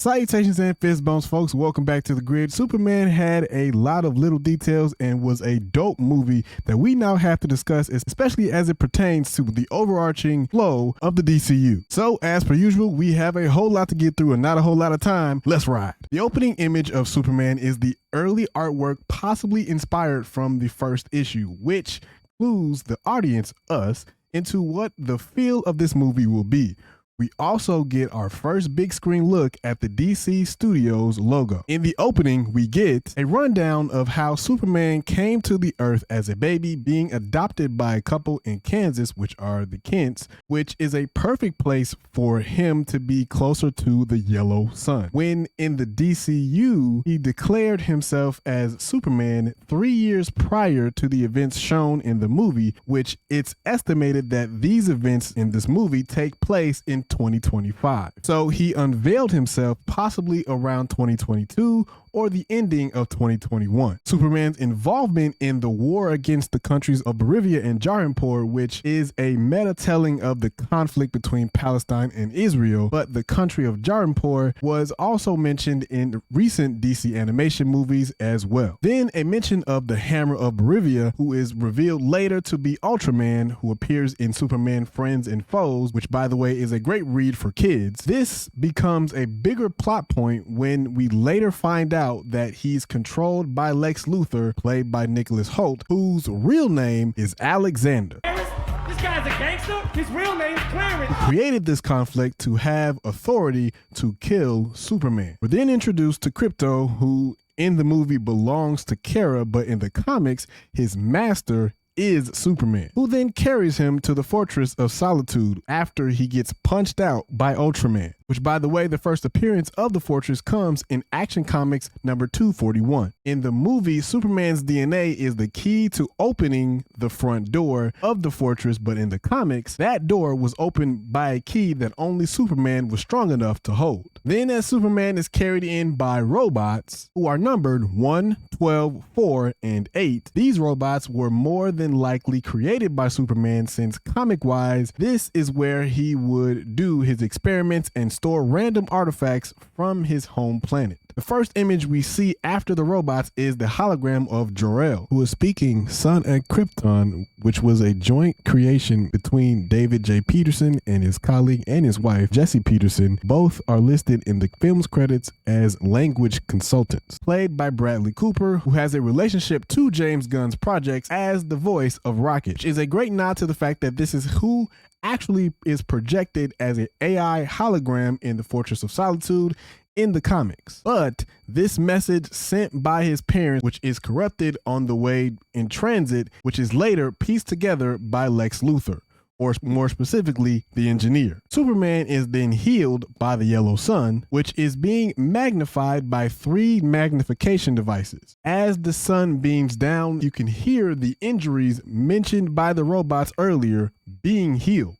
Salutations and fist bumps, folks. Welcome back to the grid. Superman had a lot of little details and was a dope movie that we now have to discuss, especially as it pertains to the overarching flow of the DCU. So, as per usual, we have a whole lot to get through and not a whole lot of time. Let's ride. The opening image of Superman is the early artwork possibly inspired from the first issue, which clues the audience, us, into what the feel of this movie will be. We also get our first big screen look at the DC Studios logo. In the opening, we get a rundown of how Superman came to the Earth as a baby, being adopted by a couple in Kansas, which are the Kents, which is a perfect place for him to be closer to the yellow sun. When in the DCU, he declared himself as Superman 3 years prior to the events shown in the movie, which it's estimated that these events in this movie take place in 2025. So he unveiled himself possibly around 2022 or the ending of 2021. Superman's involvement in the war against the countries of Bolivia and Jarinpur, which is a meta-telling of the conflict between Palestine and Israel, but the country of Jarinpur was also mentioned in recent DC animation movies as well. Then a mention of the Hammer of Bolivia, who is revealed later to be Ultraman, who appears in Superman Friends and Foes, which by the way is a great read for kids. This becomes a bigger plot point when we later find out that he's controlled by Lex Luthor, played by Nicholas Hoult, whose real name is Alexander. This guy's a gangster. His real name is Clarence. He created this conflict to have authority to kill Superman. We're then introduced to Crypto, who in the movie belongs to Kara, but in the comics, his master is Superman, who then carries him to the Fortress of Solitude after he gets punched out by Ultraman, which by the way, the first appearance of the fortress comes in Action Comics number 241. In the movie, Superman's DNA is the key to opening the front door of the fortress, but in the comics, that door was opened by a key that only Superman was strong enough to hold. Then as Superman is carried in by robots who are numbered 1, 12, 4, and 8, these robots were more than likely created by Superman, since comic-wise, this is where he would do his experiments and store random artifacts from his home planet. The first image we see after the robots is the hologram of Jor-El, who is speaking Son at Krypton, which was a joint creation between David J. Peterson and his colleague and his wife, Jesse Peterson. Both are listed in the film's credits as language consultants. Played by Bradley Cooper, who has a relationship to James Gunn's projects as the voice of Rocket, which is a great nod to the fact that this is who actually is projected as an AI hologram in the Fortress of Solitude in the comics. But this message sent by his parents, which is corrupted on the way in transit, which is later pieced together by Lex Luthor, or more specifically, the engineer. Superman is then healed by the yellow sun, which is being magnified by 3 magnification devices. As the sun beams down, you can hear the injuries mentioned by the robots earlier being healed,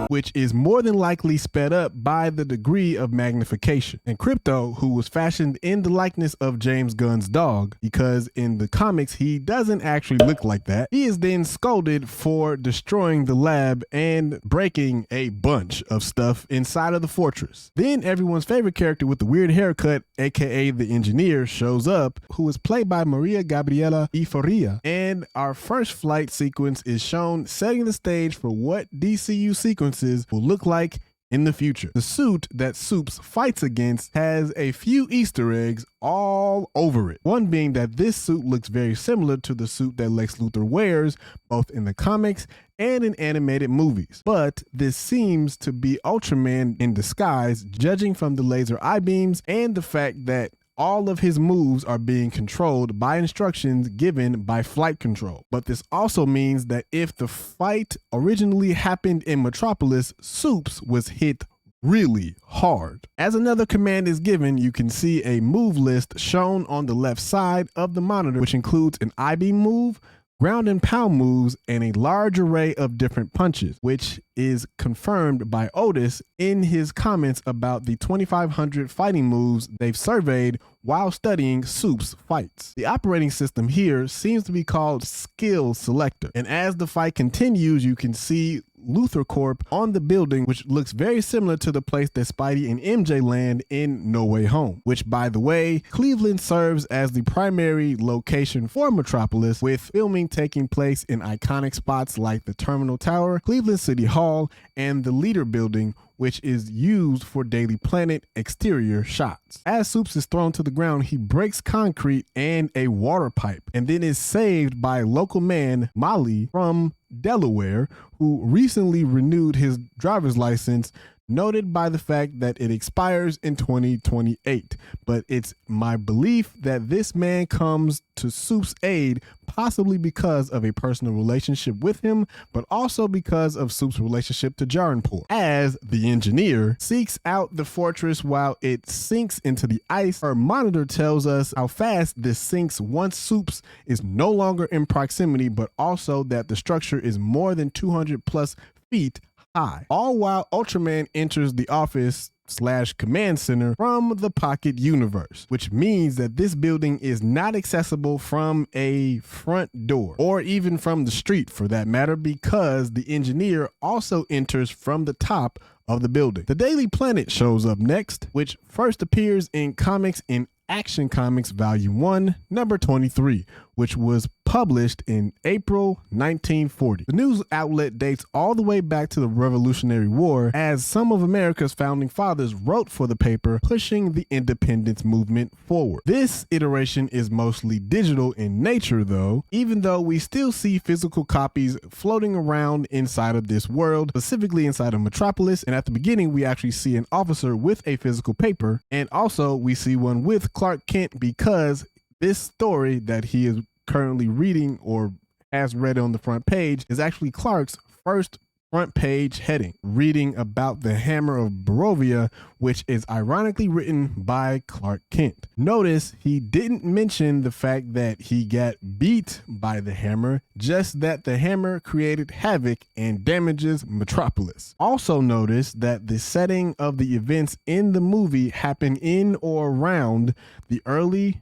which is more than likely sped up by the degree of magnification. And Crypto, who was fashioned in the likeness of James Gunn's dog, because in the comics he doesn't actually look like that, he is then scolded for destroying the lab and breaking a bunch of stuff inside of the fortress. Then everyone's favorite character with the weird haircut, aka the engineer, shows up, who is played by Maria Gabriela Euphoria, and our first flight sequence is shown, setting the stage for what DCU sequences will look like in the future. The suit that Supes fights against has a few Easter eggs all over it. One being that this suit looks very similar to the suit that Lex Luthor wears both in the comics and in animated movies. But this seems to be Ultraman in disguise, judging from the laser eye beams and the fact that all of his moves are being controlled by instructions given by flight control. But this also means that if the fight originally happened in Metropolis, Supes was hit really hard. As another command is given, you can see a move list shown on the left side of the monitor, which includes an I-beam move, ground and pound moves, and a large array of different punches, which is confirmed by Otis in his comments about the 2,500 fighting moves they've surveyed while studying Supes fights. The operating system here seems to be called Skill Selector, and as the fight continues, you can see Luthor Corp on the building, which looks very similar to the place that Spidey and MJ land in No Way Home, which, by the way, Cleveland serves as the primary location for Metropolis, with filming taking place in iconic spots like the Terminal Tower, Cleveland City Hall, and the Leader Building, which is used for Daily Planet exterior shots. As Supes is thrown to the ground, he breaks concrete and a water pipe, and then is saved by local man Molly from Delaware, who recently renewed his driver's license, noted by the fact that it expires in 2028. But it's my belief that this man comes to Soup's aid possibly because of a personal relationship with him, but also because of Soup's relationship to Jaranpur. As the engineer seeks out the fortress while it sinks into the ice, her monitor tells us how fast this sinks once Soups is no longer in proximity, but also that the structure is more than 200 plus feet high. All while Ultraman enters the office / command center from the Pocket Universe, which means that this building is not accessible from a front door or even from the street for that matter, because the engineer also enters from the top of the building. The Daily Planet shows up next, which first appears in comics in Action Comics Volume 1, number 23, which was published in April 1940. The news outlet dates all the way back to the Revolutionary War, as some of America's founding fathers wrote for the paper, pushing the independence movement forward. This iteration is mostly digital in nature though, even though we still see physical copies floating around inside of this world, specifically inside of Metropolis, and at the beginning we actually see an officer with a physical paper, and also we see one with Clark Kent, because this story that he is currently reading or has read on the front page is actually Clark's first front page heading, reading about the Hammer of Barovia, which is ironically written by Clark Kent. Notice he didn't mention the fact that he got beat by the hammer, just that the hammer created havoc and damages Metropolis. Also notice that the setting of the events in the movie happen in or around the early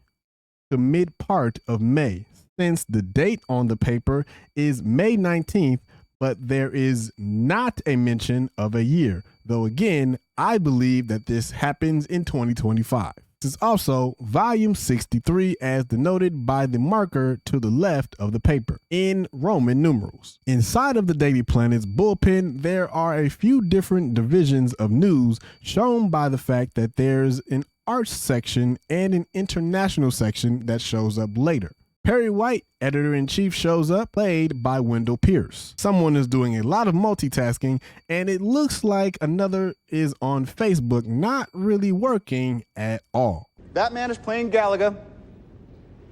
to mid part of May, since the date on the paper is May 19th, but there is not a mention of a year, though again, I believe that this happens in 2025. This is also volume 63 as denoted by the marker to the left of the paper in Roman numerals. Inside of the Daily Planet's bullpen, there are a few different divisions of news, shown by the fact that there's an arts section and an international section that shows up later. Perry White, editor-in-chief, shows up, played by Wendell Pierce. Someone is doing a lot of multitasking, and it looks like another is on Facebook, not really working at all. That man is playing Galaga.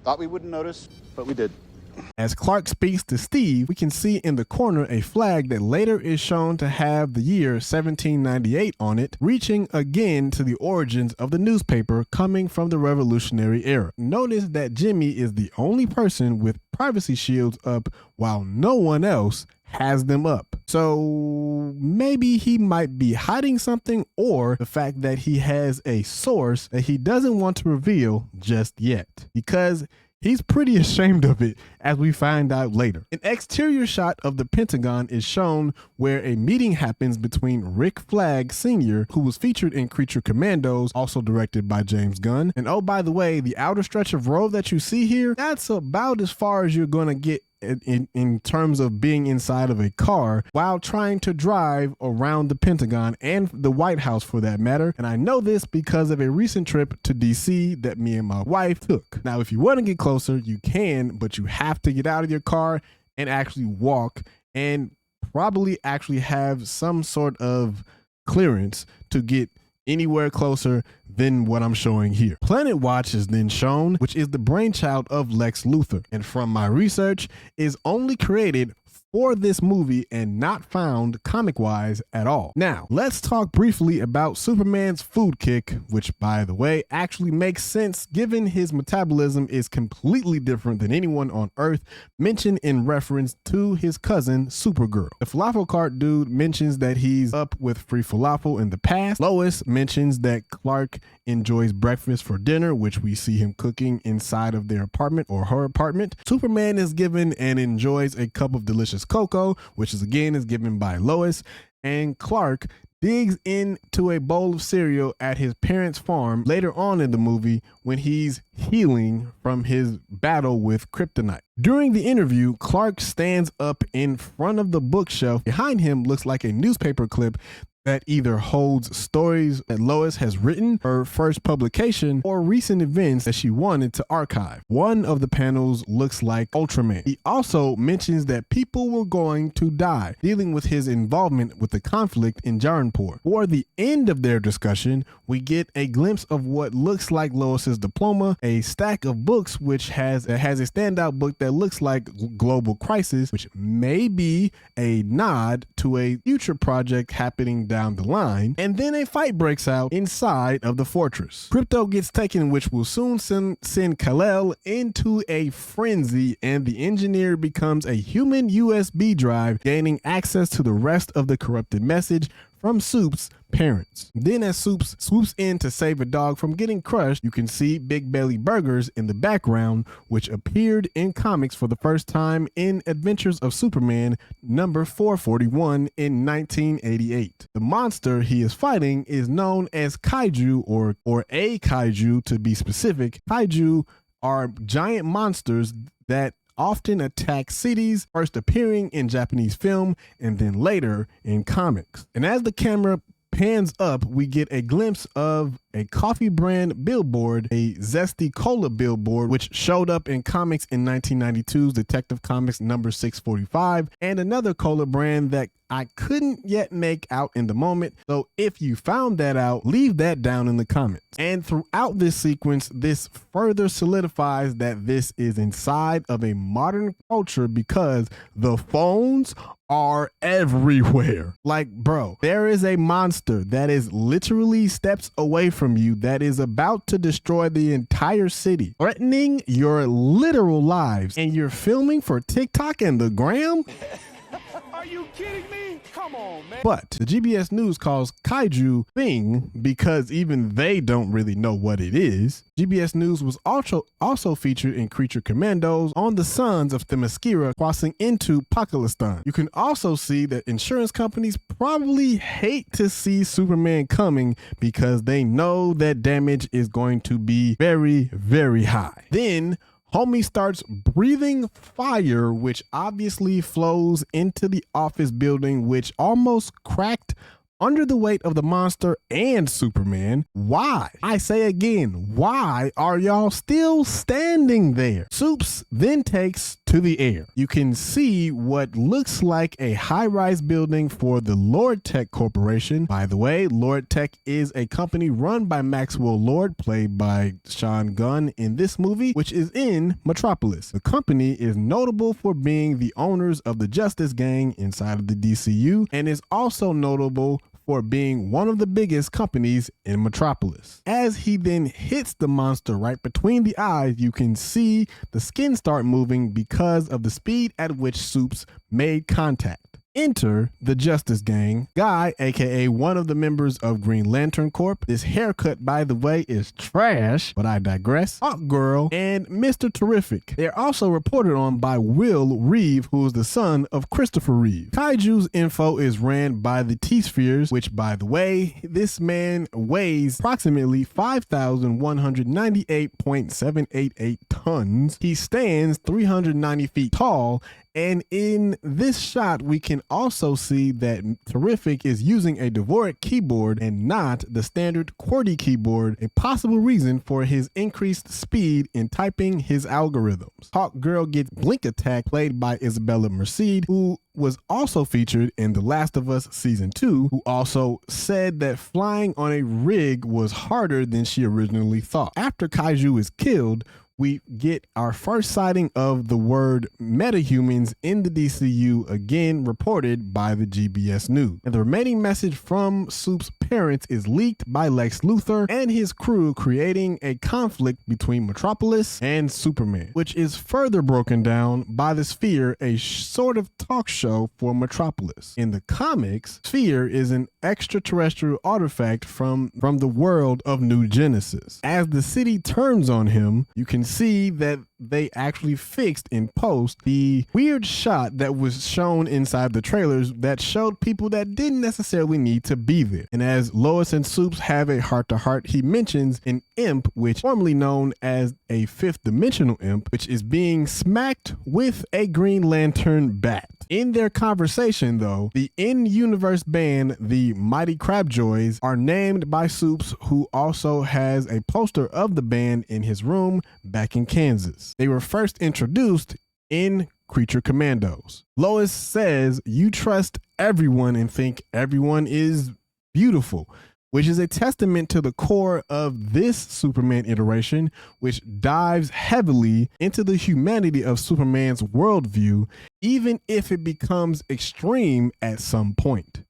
Thought we wouldn't notice, but we did. As Clark speaks to Steve, we can see in the corner a flag that later is shown to have the year 1798 on it, reaching again to the origins of the newspaper coming from the Revolutionary era. Notice that Jimmy is the only person with privacy shields up while no one else has them up. So maybe he might be hiding something, or the fact that he has a source that he doesn't want to reveal just yet, because he's pretty ashamed of it, as we find out later. An exterior shot of the Pentagon is shown where a meeting happens between Rick Flag Sr., who was featured in Creature Commandos, also directed by James Gunn. And oh, by the way, the outer stretch of road that you see here, that's about as far as you're going to get in terms of being inside of a car while trying to drive around the Pentagon and the White House for that matter. And I know this because of a recent trip to DC that me and my wife took. Now, if you want to get closer, you can, but you have to get out of your car and actually walk, and probably actually have some sort of clearance to get anywhere closer than what I'm showing here. Planet Watch is then shown, which is the brainchild of Lex Luthor, and from my research is only created for this movie and not found comic-wise at all. Now, let's talk briefly about Superman's food kick, which, by the way, actually makes sense given his metabolism is completely different than anyone on Earth, mentioned in reference to his cousin, Supergirl. The falafel cart dude mentions that he's up with free falafel in the past. Lois mentions that Clark enjoys breakfast for dinner, which we see him cooking inside of their apartment or her apartment. Superman is given and enjoys a cup of delicious as Coco, which is given by Lois, and Clark digs into a bowl of cereal at his parents' farm later on in the movie when he's healing from his battle with kryptonite. During the interview, Clark stands up in front of the bookshelf. Behind him looks like a newspaper clip that either holds stories that Lois has written, her first publication, or recent events that she wanted to archive. One of the panels looks like Ultraman. He also mentions that people were going to die, dealing with his involvement with the conflict in Jaranpur. Toward the end of their discussion, we get a glimpse of what looks like Lois's diploma, a stack of books which has a standout book that looks like Global Crisis, which may be a nod to a future project happening down the line, and then a fight breaks out inside of the fortress. Crypto gets taken, which will soon send Kal-El into a frenzy, and the engineer becomes a human USB drive, gaining access to the rest of the corrupted message from Soup's parents. Then as Soups swoops in to save a dog from getting crushed, you can see Big Belly Burgers in the background, which appeared in comics for the first time in Adventures of Superman number 441 in 1988. The monster he is fighting is known as Kaiju, or a Kaiju to be specific. Kaiju are giant monsters that often attack cities, first appearing in Japanese film and then later in comics. And as the camera pans up, we get a glimpse of a coffee brand billboard, a Zesty Cola billboard, which showed up in comics in 1992's Detective Comics number 645, and another cola brand that I couldn't yet make out in the moment. So if you found that out, leave that down in the comments. And throughout this sequence, this further solidifies that this is inside of a modern culture because the phones are everywhere. Like, bro, there is a monster that is literally steps away from you that is about to destroy the entire city, threatening your literal lives, and you're filming for TikTok and the gram? Are you kidding me? Come on, man. But the GBS News calls Kaiju thing because even they don't really know what it is. GBS News was also featured in Creature Commandos on the sons of Themyscira crossing into Pakistan. You can also see that insurance companies probably hate to see Superman coming because they know that damage is going to be very, very high. Then homie starts breathing fire, which obviously flows into the office building, which almost cracked under the weight of the monster and Superman. Why? I say again, why are y'all still standing there? Soups then takes to the air. You can see what looks like a high-rise building for the Lord Tech Corporation. By the way, Lord Tech is a company run by Maxwell Lord, played by Sean Gunn in this movie, which is in Metropolis. The company is notable for being the owners of the Justice Gang inside of the DCU, and is also notable for being one of the biggest companies in Metropolis. As he then hits the monster right between the eyes, you can see the skin start moving because of the speed at which Soups made contact. Enter the Justice Gang. Guy, aka one of the members of Green Lantern Corp. This haircut, by the way, is trash, but I digress. Hawk Girl and Mr. Terrific. They're also reported on by Will Reeve, who is the son of Christopher Reeve. Kaiju's info is ran by the T-Spheres, which, by the way, this man weighs approximately 5,198.788 tons. He stands 390 feet tall. And in this shot, we can also see that Terrific is using a Dvorak keyboard and not the standard QWERTY keyboard, a possible reason for his increased speed in typing his algorithms. Hawk Girl gets Blink Attack, played by Isabella Merced, who was also featured in The Last of Us Season 2, who also said that flying on a rig was harder than she originally thought. After Kaiju is killed, we get our first sighting of the word metahumans in the DCU, again reported by the GBS News. And the remaining message from Soup's parents is leaked by Lex Luthor and his crew, creating a conflict between Metropolis and Superman, which is further broken down by the Sphere, a sort of talk show for Metropolis. In the comics, Sphere is an extraterrestrial artifact from the world of New Genesis. As the city turns on him, you can see that they actually fixed in post the weird shot that was shown inside the trailers that showed people that didn't necessarily need to be there. And as Lois and Supes have a heart-to-heart, he mentions an imp, which formerly known as a fifth dimensional imp, which is being smacked with a Green Lantern bat. In their conversation, though, the in-universe band, the Mighty Crabjoys, are named by Supes, who also has a poster of the band in his room back in Kansas. They were first introduced in Creature Commandos. Lois says, "You trust everyone and think everyone is beautiful," which is a testament to the core of this Superman iteration, which dives heavily into the humanity of Superman's worldview, even if it becomes extreme at some point.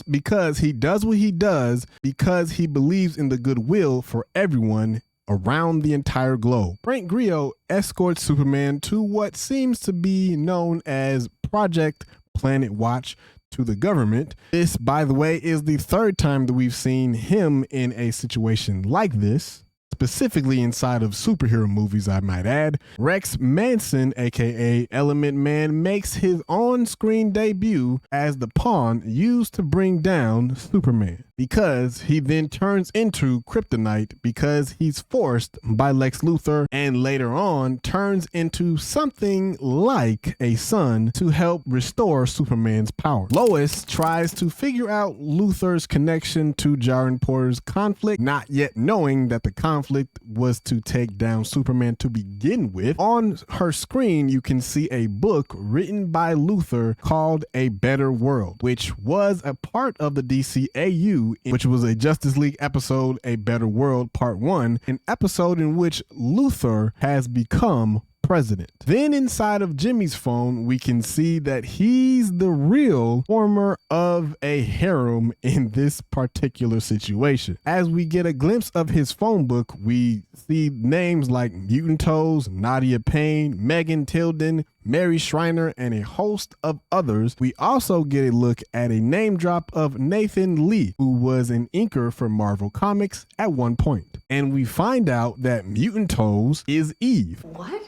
Because he does what he does because he believes in the goodwill for everyone around the entire globe. Frank Grillo escorts Superman to what seems to be known as Project Planet Watch to the government. This, by the way, is the third time that we've seen him in a situation like this, specifically inside of superhero movies, I might add. Rex Manson, aka Element Man, makes his on-screen debut as the pawn used to bring down Superman, because he then turns into kryptonite because he's forced by Lex Luthor, and later on turns into something like a sun to help restore Superman's power. Lois tries to figure out Luthor's connection to Jaren Porter's conflict, not yet knowing that the conflict was to take down Superman to begin with. On her screen, you can see a book written by Luthor called A Better World, which was a part of the DCAU, which was a Justice League episode, A Better World Part 1, an episode in which Luthor has become president. Then inside of Jimmy's phone, we can see that he's the real former of a harem in this particular situation. As we get a glimpse of his phone book, we see names like Mutant Toes, Nadia Payne, Megan Tilden, Mary Schreiner, and a host of others. We also get a look at a name drop of Nathan Lee, who was an inker for Marvel Comics at one point. And we find out that Mutant Toes is Eve. What?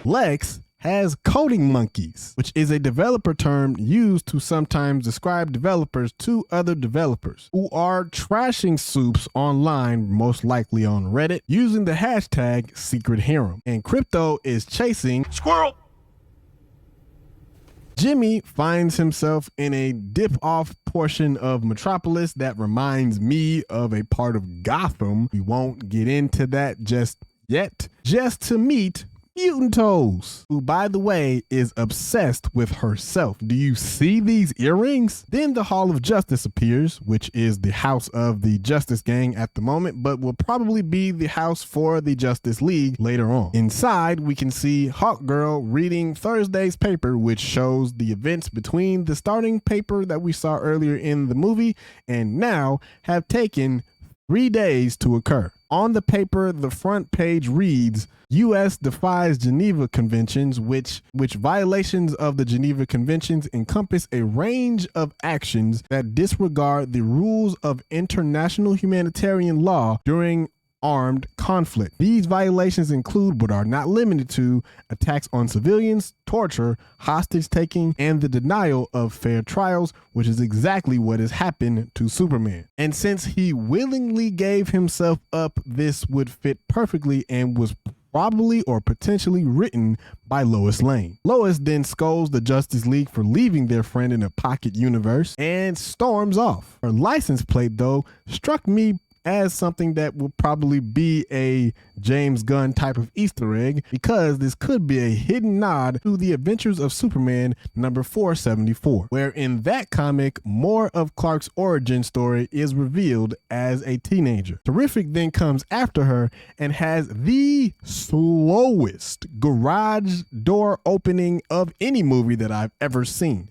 Lex has coding monkeys, which is a developer term used to sometimes describe developers to other developers who are trashing Supes online, most likely on Reddit, using the hashtag Secret Harem. And Crypto is chasing Squirrel. Jimmy finds himself in a dip-off portion of Metropolis that reminds me of a part of Gotham. We won't get into that just yet. Just to meet Mutant Toes, who, by the way, is obsessed with herself. Do you see these earrings? Then the Hall of Justice appears, which is the house of the Justice Gang at the moment, but will probably be the house for the Justice League later on. Inside, we can see Hawkgirl reading Thursday's paper, which shows the events between the starting paper that we saw earlier in the movie and now have taken 3 days to occur. On the paper, the front page reads, U.S. defies Geneva Conventions, which violations of the Geneva Conventions encompass a range of actions that disregard the rules of international humanitarian law during armed conflict. These violations include, but are not limited to, attacks on civilians, torture, hostage taking, and the denial of fair trials, which is exactly what has happened to Superman. And since he willingly gave himself up, this would fit perfectly and was probably or potentially written by Lois Lane. Lois then scolds the Justice League for leaving their friend in a pocket universe and storms off. Her license plate, though, struck me as something that will probably be a James Gunn type of Easter egg, because this could be a hidden nod to the Adventures of Superman number 474, where in that comic, more of Clark's origin story is revealed as a teenager. Terrific then comes after her and has the slowest garage door opening of any movie that I've ever seen.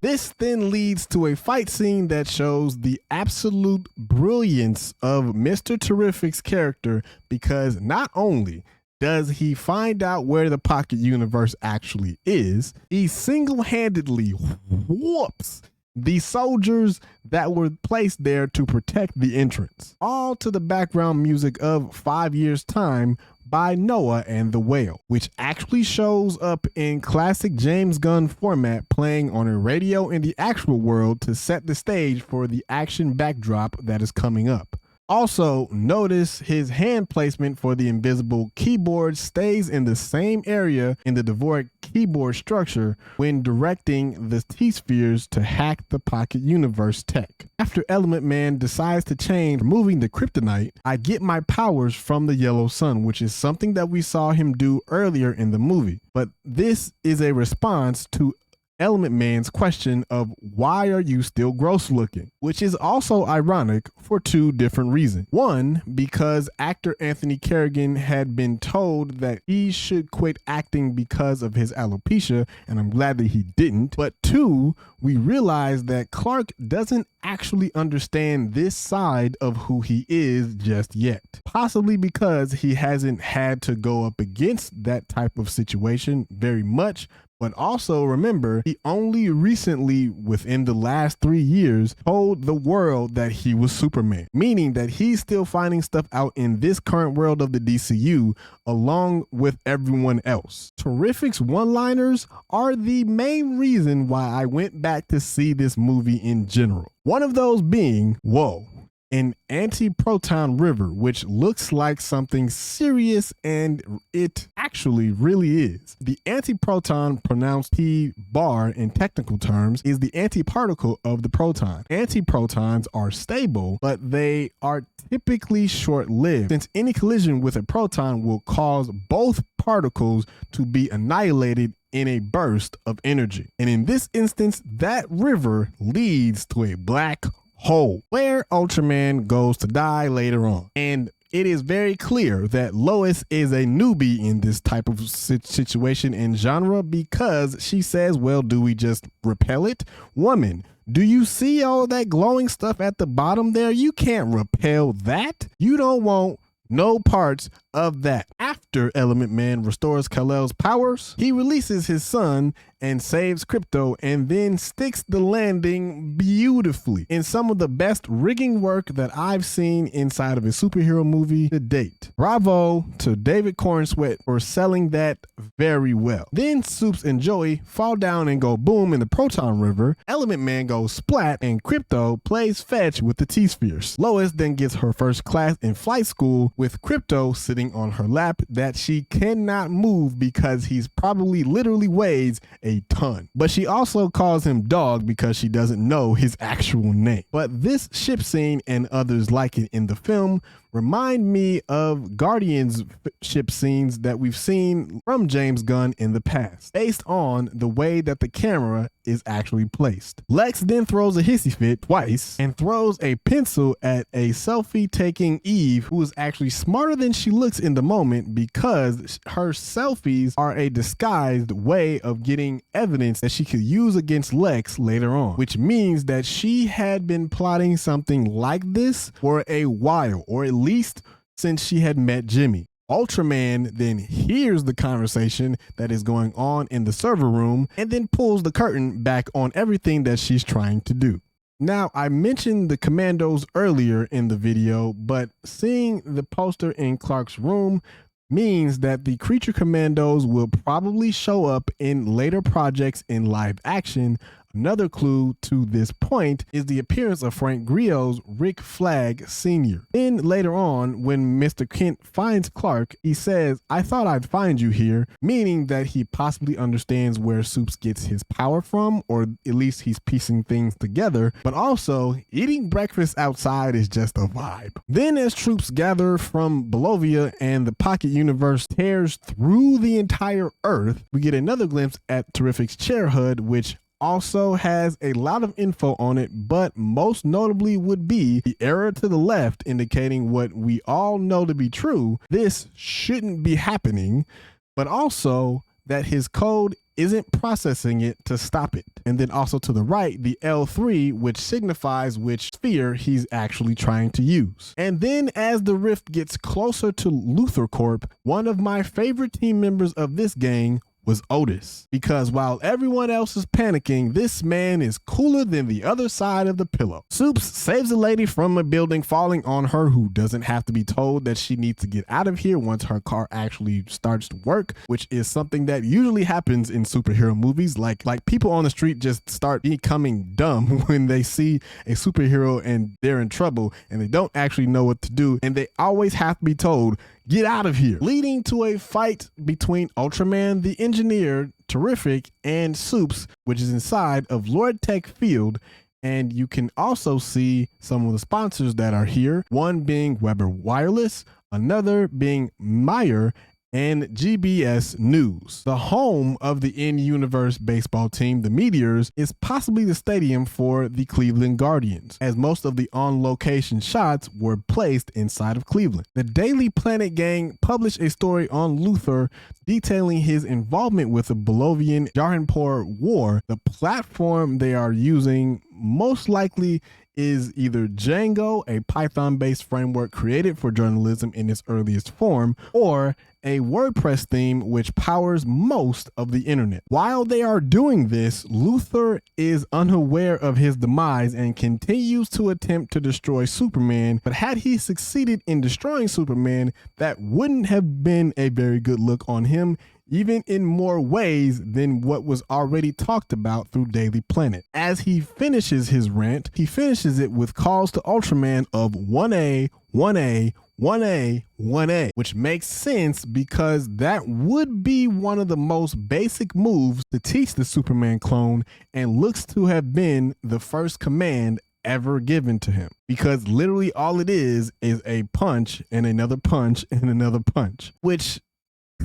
This then leads to a fight scene that shows the absolute brilliance of Mr. Terrific's character, because not only does he find out where the pocket universe actually is, he single-handedly whoops the soldiers that were placed there to protect the entrance. All to the background music of 5 Years' Time by Noah and the Whale, which actually shows up in classic James Gunn format, playing on a radio in the actual world to set the stage for the action backdrop that is coming up. Also, notice his hand placement for the invisible keyboard stays in the same area in the Dvorak keyboard structure when directing the T-Spheres to hack the Pocket Universe tech. After Element Man decides to change, removing the kryptonite, I get my powers from the yellow sun, which is something that we saw him do earlier in the movie. But this is a response to Element Man's question of why are you still gross looking, which is also ironic for two different reasons. One, because actor Anthony Carrigan had been told that he should quit acting because of his alopecia, and I'm glad that he didn't. But two, we realize that Clark doesn't actually understand this side of who he is just yet. Possibly because he hasn't had to go up against that type of situation very much. But also remember, he only recently, within the last 3 years, told the world that he was Superman, meaning that he's still finding stuff out in this current world of the DCU along with everyone else. Terrific's one-liners are the main reason why I went back to see this movie in general. One of those being, whoa, an anti-proton river, which looks like something serious, and it actually really is. The anti-proton, pronounced P-bar in technical terms, is the antiparticle of the proton. Antiprotons are stable, but they are typically short-lived, since any collision with a proton will cause both particles to be annihilated in a burst of energy. And in this instance, that river leads to a black hole where Ultraman goes to die later on. And it is very clear that Lois is a newbie in this type of situation and genre, because she says, well, do we just repel it? Woman, do you see all that glowing stuff at the bottom there? You can't repel that. You don't want no parts of that. After Element Man restores Kal-El's powers, he releases his son and saves Krypto, and then sticks the landing beautifully in some of the best rigging work that I've seen inside of a superhero movie to date. Bravo to David Cornsweet for selling that very well. Then Soups and Joey fall down and go boom in the Proton River. Element Man goes splat, and Krypto plays fetch with the T-Spheres. Lois then gets her first class in flight school with Krypto sitting on her lap that she cannot move because he's probably literally weighs a ton. But she also calls him dog because she doesn't know his actual name. But this ship scene and others like it in the film remind me of Guardians ship scenes that we've seen from James Gunn in the past, based on the way that the camera is actually placed. Lex then throws a hissy fit twice and throws a pencil at a selfie taking Eve, who is actually smarter than she looks in the moment, because her selfies are a disguised way of getting evidence that she could use against Lex later on, which means that she had been plotting something like this for a while, or at least since she had met Jimmy. Ultraman then hears the conversation that is going on in the server room and then pulls the curtain back on everything that she's trying to do. Now, I mentioned the Commandos earlier in the video, but seeing the poster in Clark's room means that the Creature Commandos will probably show up in later projects in live action. Another clue to this point is the appearance of Frank Grillo's Rick Flag Sr. Then later on, when Mr. Kent finds Clark, he says, "I thought I'd find you here," meaning that he possibly understands where Soups gets his power from, or at least he's piecing things together. But also, eating breakfast outside is just a vibe. Then as troops gather from Bolovia and the Pocket Universe tears through the entire Earth, we get another glimpse at Terrific's chair hood, which also has a lot of info on it, but most notably would be the error to the left indicating what we all know to be true. This shouldn't be happening, but also that his code isn't processing it to stop it. And then also to the right, the L3, which signifies which sphere he's actually trying to use. And then as the rift gets closer to Luthor Corp, one of my favorite team members of this gang was Otis. Because while everyone else is panicking, this man is cooler than the other side of the pillow. Soups saves a lady from a building falling on her who doesn't have to be told that she needs to get out of here once her car actually starts to work, which is something that usually happens in superhero movies. Like people on the street just start becoming dumb when they see a superhero and they're in trouble and they don't actually know what to do, and they always have to be told, get out of here, leading to a fight between Ultraman the Engineer, Terrific, and Soups, which is inside of Lord Tech Field. And you can also see some of the sponsors that are here, one being Weber Wireless, another being Meyer, and GBS News. The home of the in-universe baseball team, the Meteors, is possibly the stadium for the Cleveland Guardians, as most of the on-location shots were placed inside of Cleveland. The Daily Planet gang published a story on Luthor detailing his involvement with the Bolivian Jahanpur War. The platform they are using most likely is either Django, a Python-based framework created for journalism in its earliest form, or a WordPress theme which powers most of the internet. While they are doing this, Luthor is unaware of his demise and continues to attempt to destroy Superman, but had he succeeded in destroying Superman, that wouldn't have been a very good look on him, even in more ways than what was already talked about through Daily Planet. As he finishes his rant, he finishes it with calls to Ultraman of 1A, 1A, 1A, 1A, which makes sense because that would be one of the most basic moves to teach the Superman clone, and looks to have been the first command ever given to him, because literally all it is a punch and another punch and another punch, which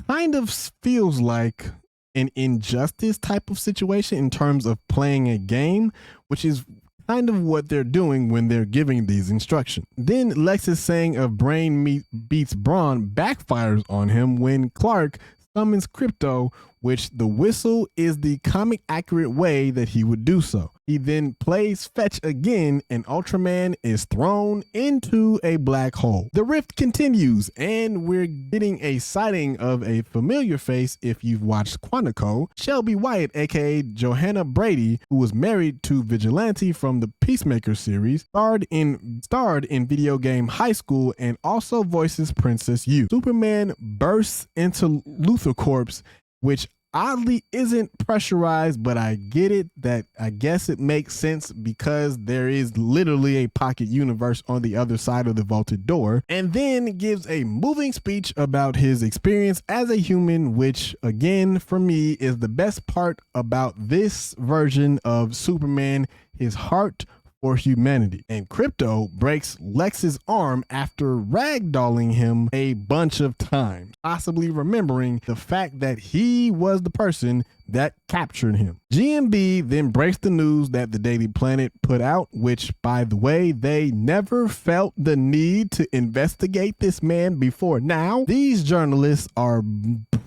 kind of feels like an injustice type of situation in terms of playing a game, which is kind of what they're doing when they're giving these instructions. Then Lex's saying of brain beats brawn backfires on him when Clark summons Crypto, which the whistle is the comic accurate way that he would do so. He then plays fetch again and Ultraman is thrown into a black hole. The rift continues and we're getting a sighting of a familiar face if you've watched Quantico. Shelby Wyatt, aka Johanna Brady, who was married to Vigilante from the Peacemaker series, starred in video game High School and also voices Princess Yu. Superman bursts into Luthor Corpse, which oddly isn't pressurized, but I get it, that I guess it makes sense because there is literally a pocket universe on the other side of the vaulted door, and then gives a moving speech about his experience as a human, which again for me is the best part about this version of Superman, his heart for humanity. And Crypto breaks Lex's arm after ragdolling him a bunch of times, possibly remembering the fact that he was the person that captured him. GMB then breaks the news that the Daily Planet put out, which, by the way, they never felt the need to investigate this man before now. These journalists are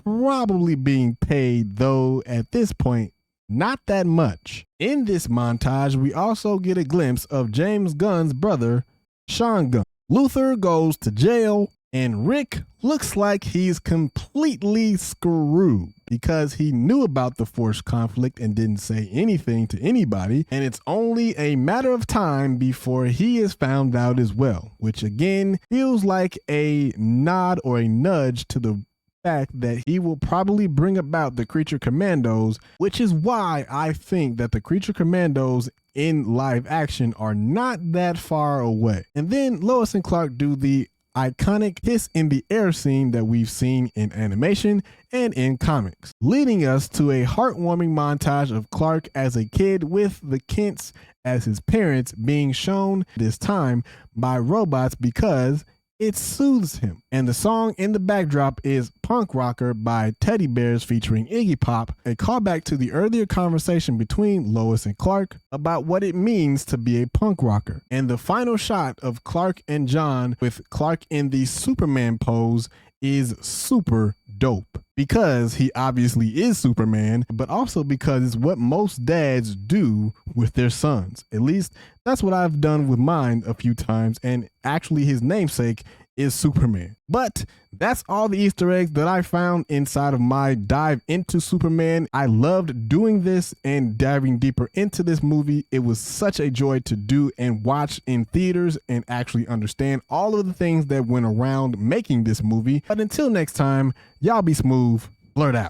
probably being paid, though at this point not that much. In this montage, we also get a glimpse of James Gunn's brother, Sean Gunn. Luthor goes to jail, and Rick looks like he's completely screwed because he knew about the forced conflict and didn't say anything to anybody, and it's only a matter of time before he is found out as well, which again feels like a nod or a nudge to the fact that he will probably bring about the Creature Commandos, which is why I think that the Creature Commandos in live action are not that far away. And then Lois and Clark do the iconic kiss in the air scene that we've seen in animation and in comics, leading us to a heartwarming montage of Clark as a kid with the Kents as his parents, being shown this time by robots because it soothes him. And the song in the backdrop is Punk Rocker by Teddy Bears featuring Iggy Pop, a callback to the earlier conversation between Lois and Clark about what it means to be a punk rocker. And the final shot of Clark and John with Clark in the Superman pose is super dope because he obviously is Superman, but also because it's what most dads do with their sons. At least that's what I've done with mine a few times, and actually his namesake is Superman. But that's all the Easter eggs that I found inside of my dive into Superman. I loved doing this and diving deeper into this movie. It was such a joy to do and watch in theaters and actually understand all of the things that went around making this movie. But until next time, y'all be smooth. Blerd out.